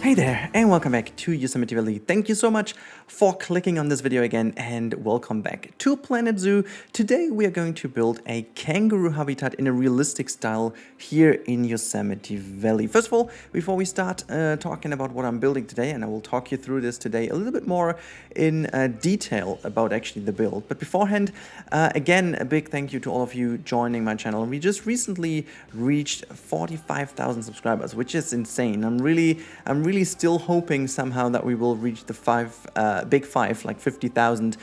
Hey there, and welcome back to Yosemite Valley. Thank you so much for clicking on this video again, and welcome back to Planet Zoo. Today we are going to build a kangaroo habitat in a realistic style here in Yosemite Valley. First of all, before we start talking about what I'm building today, and I will talk you through this today a little bit more in detail about actually the build. But beforehand, again, a big thank you to all of you joining my channel. We just recently reached 45,000 subscribers, which is insane. I'm really still hoping somehow that we will reach the big five, like 50,000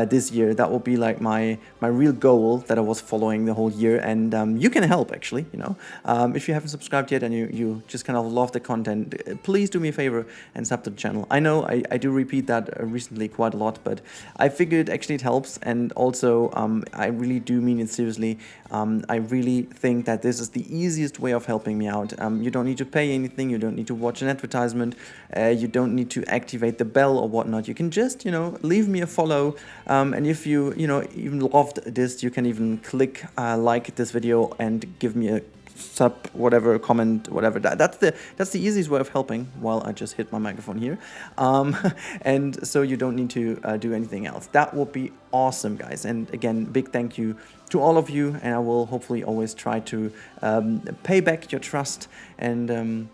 this year. That will be like my real goal that I was following the whole year. And you can help actually, if you haven't subscribed yet and you just kind of love the content, please do me a favor and sub to the channel. I know I do repeat that recently quite a lot, but I figured actually it helps. And also I really do mean it seriously. I really think that this is the easiest way of helping me out. You don't need to pay anything. You don't need to watch an advertisement. You don't need to activate the bell or whatnot. You can just, leave me a follow. And if you, even loved this, you can even click like this video and give me a sub, whatever, comment, whatever. That's the easiest way of helping while I just hit my microphone here. And so you don't need to do anything else. That would be awesome, guys. And again, big thank you to all of you, and I will hopefully always try to pay back your trust and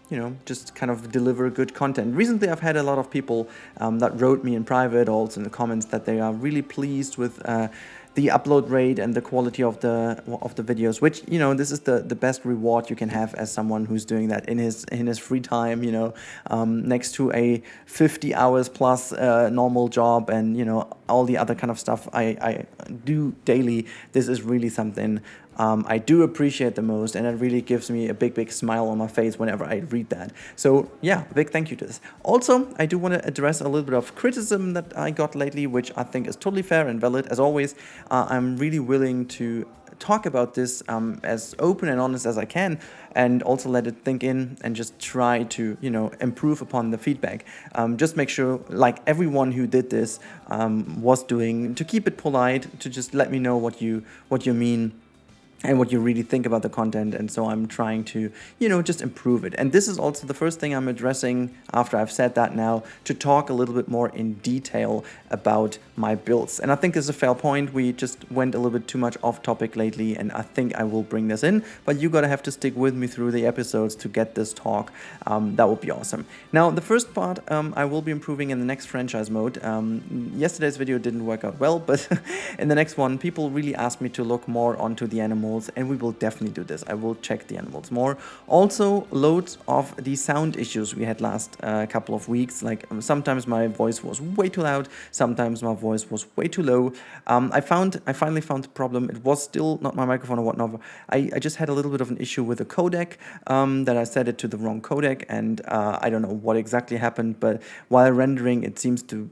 just kind of deliver good content. Recently I've had a lot of people that wrote me in private, also in the comments, that they are really pleased with the upload rate and the quality of the videos, which this is the best reward you can have as someone who's doing that in his free time, next to a 50 hours plus normal job and all the other kind of stuff I do daily. This is really something I do appreciate the most, and it really gives me a big smile on my face whenever I read that. So yeah, big thank you to this. Also, I do want to address a little bit of criticism that I got lately, which I think is totally fair and valid. As always, I'm really willing to talk about this as open and honest as I can, and also let it think in and just try to improve upon the feedback. Just make sure, like everyone who did this was doing, to keep it polite, to just let me know what you mean and what you really think about the content. And so I'm trying to, just improve it. And this is also the first thing I'm addressing after I've said that now, to talk a little bit more in detail about my builds. And I think this is a fair point. We just went a little bit too much off topic lately, and I think I will bring this in, but you gotta have to stick with me through the episodes to get this talk. That would be awesome. Now, the first part I will be improving in the next franchise mode. Yesterday's video didn't work out well, but in the next one, people really asked me to look more onto the animals, and we will definitely do this. I will check the animals more. Also, loads of the sound issues we had last couple of weeks. Like sometimes my voice was way too loud, sometimes my voice was way too low. I finally found the problem. It was still not my microphone or whatnot. I just had a little bit of an issue with the codec, that I set it to the wrong codec, and I don't know what exactly happened, but while rendering it seems to,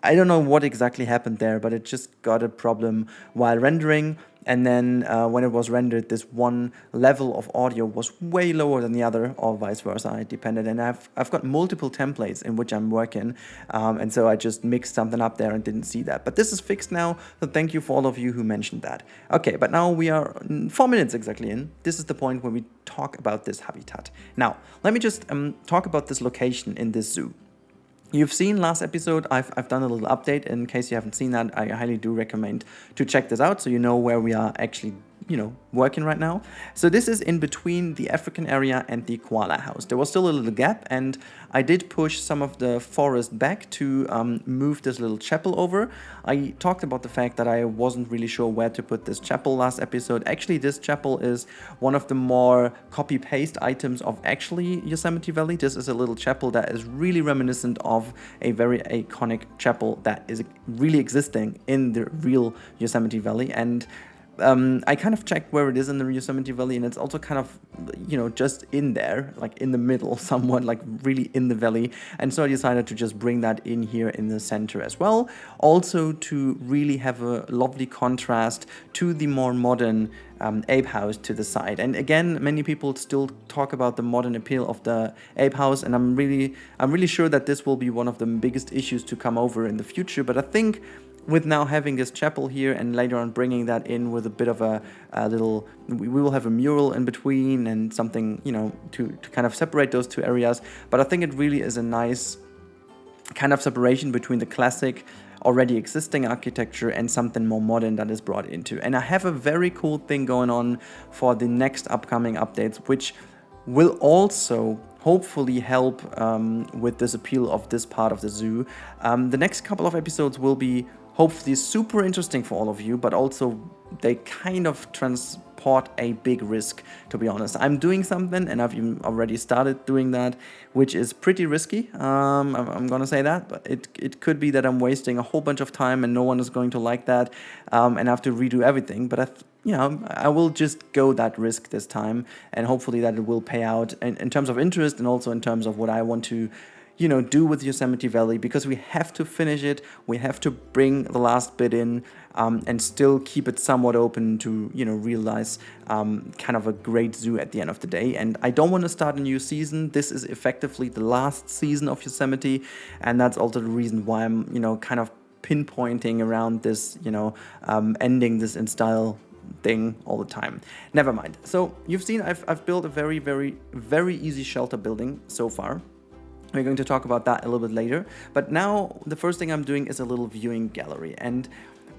I don't know what exactly happened there, but it just got a problem while rendering. And then when it was rendered, this one level of audio was way lower than the other, or vice versa. It depended. And I've got multiple templates in which I'm working. And so I just mixed something up there and didn't see that. But this is fixed now. So thank you for all of you who mentioned that. Okay, but now we are 4 minutes exactly in. This is the point where we talk about this habitat. Now, let me just talk about this location in this zoo. You've seen last episode, I've done a little update. In case you haven't seen that, I highly do recommend to check this out so you know where we are actually working right now. So this is in between the African area and the koala house. There was still a little gap, and I did push some of the forest back to move this little chapel over. I talked about the fact that I wasn't really sure where to put this chapel last episode. Actually, this chapel is one of the more copy-paste items of actually Yosemite Valley. This is a little chapel that is really reminiscent of a very iconic chapel that is really existing in the real Yosemite Valley. And I kind of checked where it is in the Yosemite Valley, and it's also kind of, just in there, like in the middle somewhat, like really in the valley. And so I decided to just bring that in here in the center as well. Also to really have a lovely contrast to the more modern ape house to the side. And again, many people still talk about the modern appeal of the ape house, and I'm really sure that this will be one of the biggest issues to come over in the future. But I think with now having this chapel here and later on bringing that in with a bit of a little, we will have a mural in between and something, you know, to kind of separate those two areas. But I think it really is a nice kind of separation between the classic already existing architecture and something more modern that is brought into. And I have a very cool thing going on for the next upcoming updates, which will also hopefully help with this appeal of this part of the zoo. The next couple of episodes will be hopefully super interesting for all of you, but also they kind of transport a big risk, to be honest. I'm doing something, and I've even already started doing that, which is pretty risky. I'm gonna say that, but it could be that I'm wasting a whole bunch of time and no one is going to like that, and I have to redo everything. But I will just go that risk this time, and hopefully that it will pay out in terms of interest and also in terms of what I want to, you know, do with Yosemite Valley, because we have to finish it. We have to bring the last bit in and still keep it somewhat open to, you know, realize kind of a great zoo at the end of the day. And I don't want to start a new season. This is effectively the last season of Yosemite, and that's also the reason why I'm, you know, kind of pinpointing around this, you know, ending this in style thing all the time. Never mind. So you've seen I've built a very, very, very easy shelter building so far. We're going to talk about that a little bit later. But now the first thing I'm doing is a little viewing gallery. And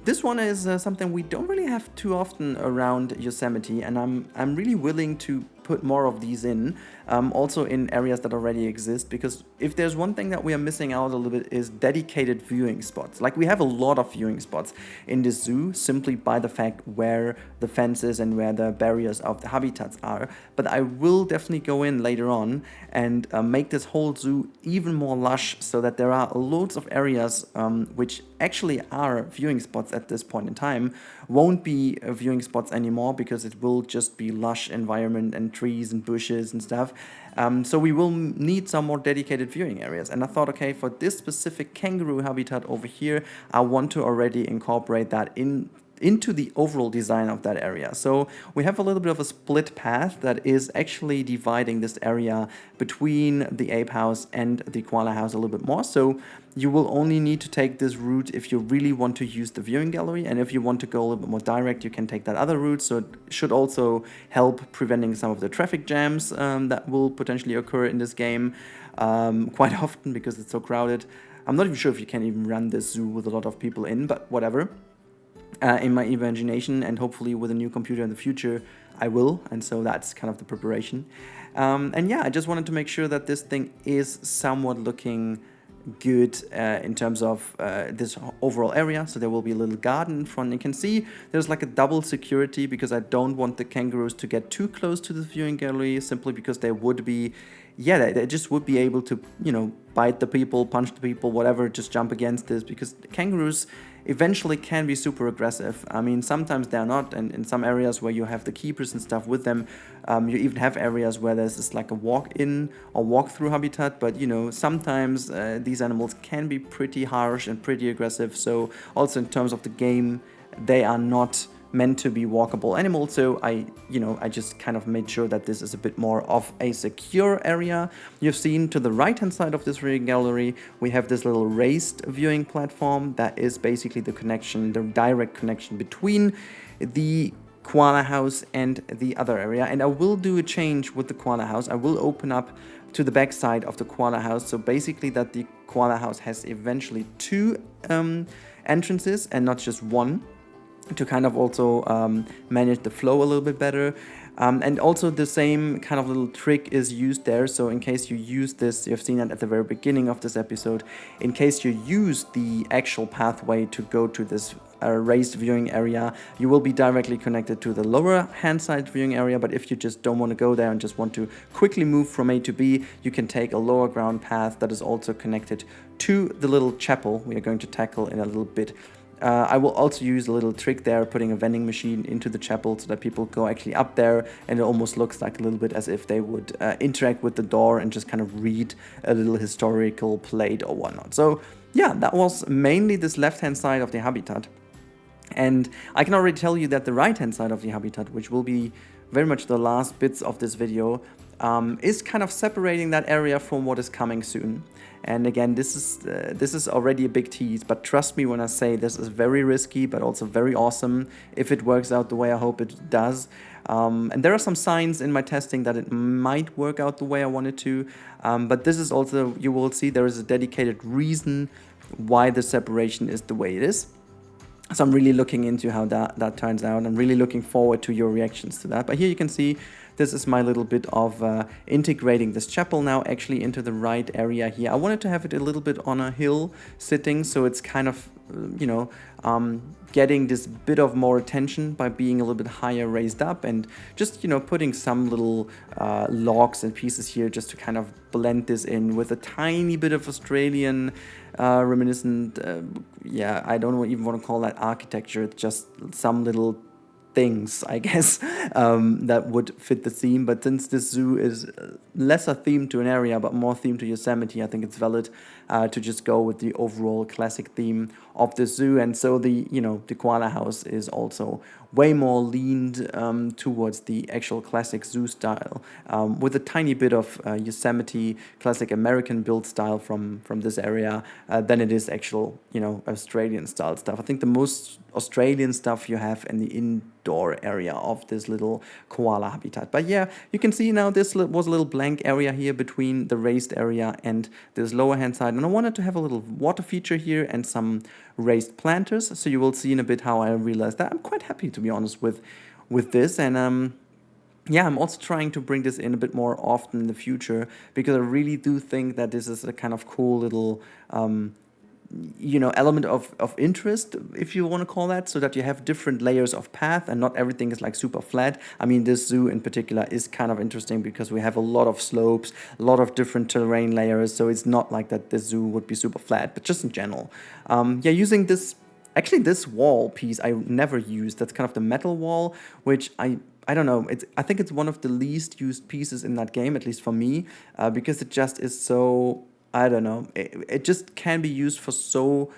this one is something we don't really have too often around Yosemite. And I'm really willing to put more of these in, also in areas that already exist, because if there's one thing that we are missing out a little bit is dedicated viewing spots. Like, we have a lot of viewing spots in this zoo simply by the fact where the fences and where the barriers of the habitats are. But I will definitely go in later on and make this whole zoo even more lush, so that there are loads of areas which actually are viewing spots at this point in time won't be viewing spots anymore, because it will just be lush environment and trees and bushes and stuff. So we will need some more dedicated viewing areas. And I thought, okay, for this specific kangaroo habitat over here, I want to already incorporate that into the overall design of that area. So we have a little bit of a split path that is actually dividing this area between the ape house and the koala house a little bit more. So you will only need to take this route if you really want to use the viewing gallery, and if you want to go a little bit more direct, you can take that other route. So it should also help preventing some of the traffic jams that will potentially occur in this game quite often, because it's so crowded. I'm not even sure if you can even run this zoo with a lot of people in, but whatever. In my imagination, and hopefully with a new computer in the future, I will. And so that's kind of the preparation. And yeah, I just wanted to make sure that this thing is somewhat looking good in terms of this overall area. So there will be a little garden in front. You can see there's like a double security, because I don't want the kangaroos to get too close to the viewing gallery, simply because they would be, yeah, they just would be able to, you know, bite the people, punch the people, whatever, just jump against this, because kangaroos eventually can be super aggressive. I mean, sometimes they're not, and in some areas where you have the keepers and stuff with them, you even have areas where there's just like a walk-in or walk-through habitat, but you know, sometimes these animals can be pretty harsh and pretty aggressive. So also in terms of the game, they are not meant to be walkable animals. So I just kind of made sure that this is a bit more of a secure area. You've seen to the right hand side of this viewing gallery, we have this little raised viewing platform that is basically the connection, the direct connection between the koala house and the other area. And I will do a change with the koala house. I will open up to the back side of the koala house, so basically that the koala house has eventually two entrances and not just one, to kind of also manage the flow a little bit better. And also the same kind of little trick is used there. So in case you use this, you've seen that at the very beginning of this episode, in case you use the actual pathway to go to this raised viewing area, you will be directly connected to the lower hand side viewing area. But if you just don't want to go there and just want to quickly move from A to B, you can take a lower ground path that is also connected to the little chapel we are going to tackle in a little bit. I will also use a little trick there, putting a vending machine into the chapel so that people go actually up there, and it almost looks like a little bit as if they would interact with the door and just kind of read a little historical plate or whatnot. So yeah, that was mainly this left hand side of the habitat. And I can already tell you that the right-hand side of the habitat, which will be very much the last bits of this video, is kind of separating that area from what is coming soon. And again, this is already a big tease, but trust me when I say this is very risky, but also very awesome if it works out the way I hope it does. And there are some signs in my testing that it might work out the way I want it to, but this is also, you will see there is a dedicated reason why the separation is the way it is. So I'm really looking into how that turns out. I'm really looking forward to your reactions to that. But here you can see this is my little bit of integrating this chapel now actually into the right area here. I wanted to have it a little bit on a hill sitting, so it's kind of, you know, getting this bit of more attention by being a little bit higher raised up, and just, you know, putting some little logs and pieces here just to kind of blend this in with a tiny bit of Australian reminiscent, yeah, I don't even want to call that architecture. It's just some little things, I guess, that would fit the theme. But since this zoo is lesser themed to an area but more themed to Yosemite, I think it's valid to just go with the overall classic theme of the zoo. And so the, you know, the koala house is also way more leaned towards the actual classic zoo style, with a tiny bit of Yosemite classic American build style from this area than it is actual, you know, Australian style stuff. I think the most Australian stuff you have in the indoor area of this little koala habitat. But yeah, you can see now this was a little blank area here between the raised area and this lower hand side, and I wanted to have a little water feature here and some raised planters. So you will see in a bit how I realized that. I'm quite happy, to be honest, with this. And yeah, I'm also trying to bring this in a bit more often in the future, because I really do think that this is a kind of cool little you know, element of interest, if you want to call that, so that you have different layers of path and not everything is like super flat. I mean, this zoo in particular is kind of interesting because we have a lot of slopes, a lot of different terrain layers, so it's not like that this zoo would be super flat, but just in general. Yeah, using this, actually this wall piece I never used. That's kind of the metal wall, which I don't know, I think it's one of the least used pieces in that game, at least for me, because it just is so, I don't know, it just can be used for so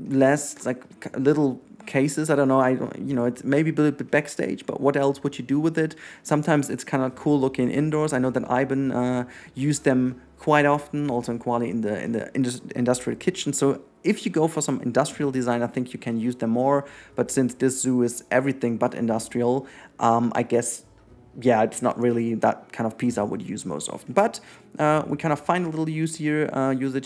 less, like, little cases. I don't know, you know, it's maybe a little bit backstage, but what else would you do with it? Sometimes it's kind of cool looking indoors. I know that Ivan used them quite often, also in Koala in the industrial kitchen. So if you go for some industrial design, I think you can use them more. But since this zoo is everything but industrial, I guess, yeah, it's not really that kind of piece I would use most often. But we kind of find a little usage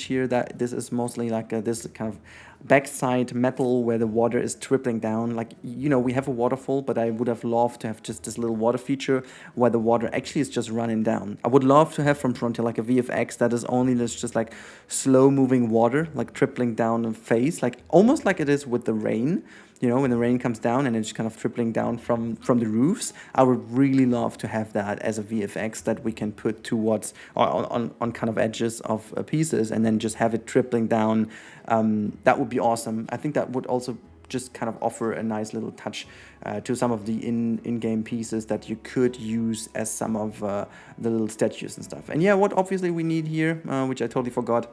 here, that this is mostly like this kind of backside metal where the water is trickling down. Like, you know, we have a waterfall, but I would have loved to have just this little water feature where the water actually is just running down. I would love to have from Frontier like a VFX that is only just like slow moving water, like trickling down a face, like almost like it is with the rain. You know, when the rain comes down and it's kind of trickling down from the roofs. I would really love to have that as a VFX that we can put towards, or on kind of edges of pieces, and then just have it trickling down. That would be awesome. I think that would also just kind of offer a nice little touch to some of the in-game pieces that you could use as some of the little statues and stuff. And yeah, what obviously we need here, which I totally forgot,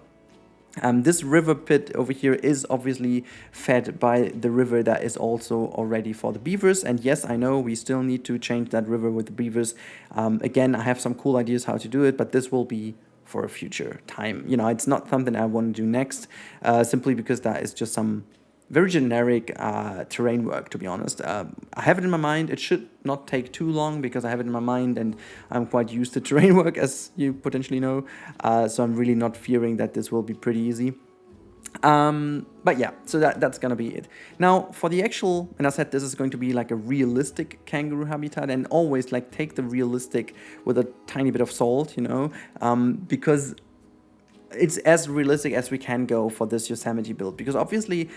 this river pit over here is obviously fed by the river that is also already for the beavers. And yes, I know we still need to change that river with the beavers. Again, I have some cool ideas how to do it, but this will be for a future time. You know, it's not something I want to do next, simply because that is just some very generic terrain work, to be honest. I have it in my mind. It should not take too long because I have it in my mind and I'm quite used to terrain work, as you potentially know. So I'm really not fearing that this will be pretty easy. But yeah, so that's gonna be it. Now for the actual, and I said this is going to be like a realistic kangaroo habitat, and always like take the realistic with a tiny bit of salt, you know, because it's as realistic as we can go for this Yosemite build, because obviously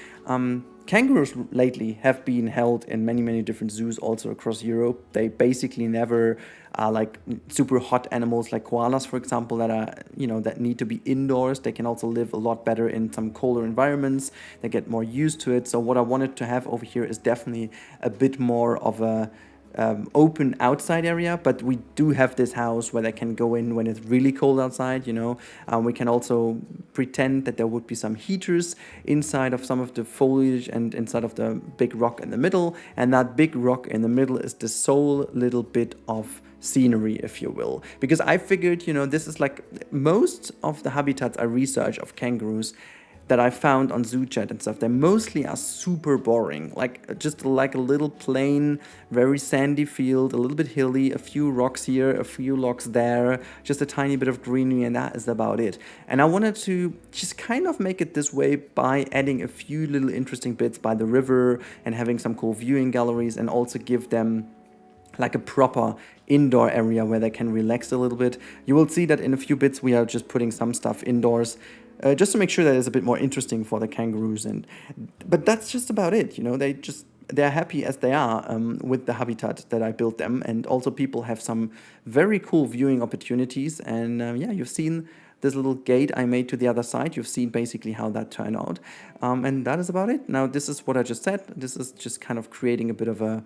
kangaroos lately have been held in many different zoos also across Europe. They basically never are like super hot animals like koalas, for example, that are, you know, that need to be indoors. They can also live a lot better in some colder environments. They get more used to it. So what I wanted to have over here is definitely a bit more of a open outside area, but we do have this house where they can go in when it's really cold outside, you know. We can also pretend that there would be some heaters inside of some of the foliage and inside of the big rock in the middle, and that big rock in the middle is the sole little bit of scenery, if you will. Because I figured, you know, this is like most of the habitats I research of kangaroos that I found on ZooChat and stuff, they mostly are super boring. Like just like a little plain, very sandy field, a little bit hilly, a few rocks here, a few logs there, just a tiny bit of greenery, and that is about it. And I wanted to just kind of make it this way by adding a few little interesting bits by the river and having some cool viewing galleries, and also give them like a proper indoor area where they can relax a little bit. You will see that in a few bits we are just putting some stuff indoors, just to make sure that it's a bit more interesting for the kangaroos. But that's just about it, you know. They're happy as they are with the habitat that I built them, and also people have some very cool viewing opportunities. And yeah, you've seen this little gate I made to the other side. You've seen basically how that turned out, and that is about it. Now this is what I just said. This is just kind of creating a bit of a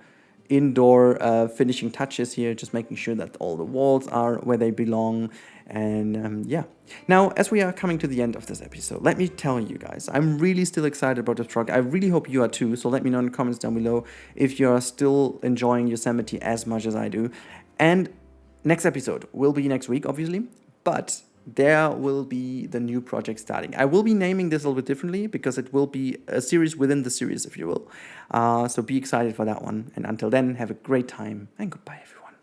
indoor finishing touches here, just making sure that all the walls are where they belong. And yeah, now as we are coming to the end of this episode, let me tell you guys, I'm really still excited about the truck. I really hope you are too, so let me know in the comments down below if you are still enjoying Yosemite as much as I do. And next episode will be next week, obviously, but there will be the new project starting. I will be naming this a little bit differently because it will be a series within the series, if you will. So be excited for that one. And until then, have a great time and goodbye, everyone.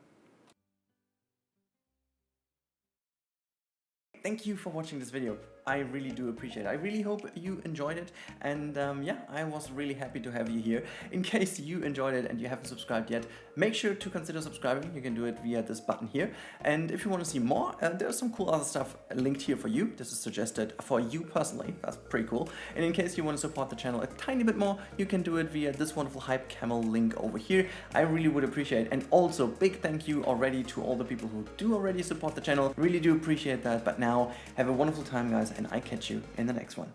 Thank you for watching this video. I really do appreciate it. I really hope you enjoyed it, and yeah, I was really happy to have you here. In case you enjoyed it and you haven't subscribed yet, make sure to consider subscribing. You can do it via this button here, and if you want to see more, there's some cool other stuff linked here for you. This is suggested for you personally. That's pretty cool. And in case you want to support the channel a tiny bit more, you can do it via this wonderful Hype Camel link over here. I really would appreciate it. And also big thank you already to all the people who do already support the channel. Really do appreciate that. But now have a wonderful time, guys, and I catch you in the next one.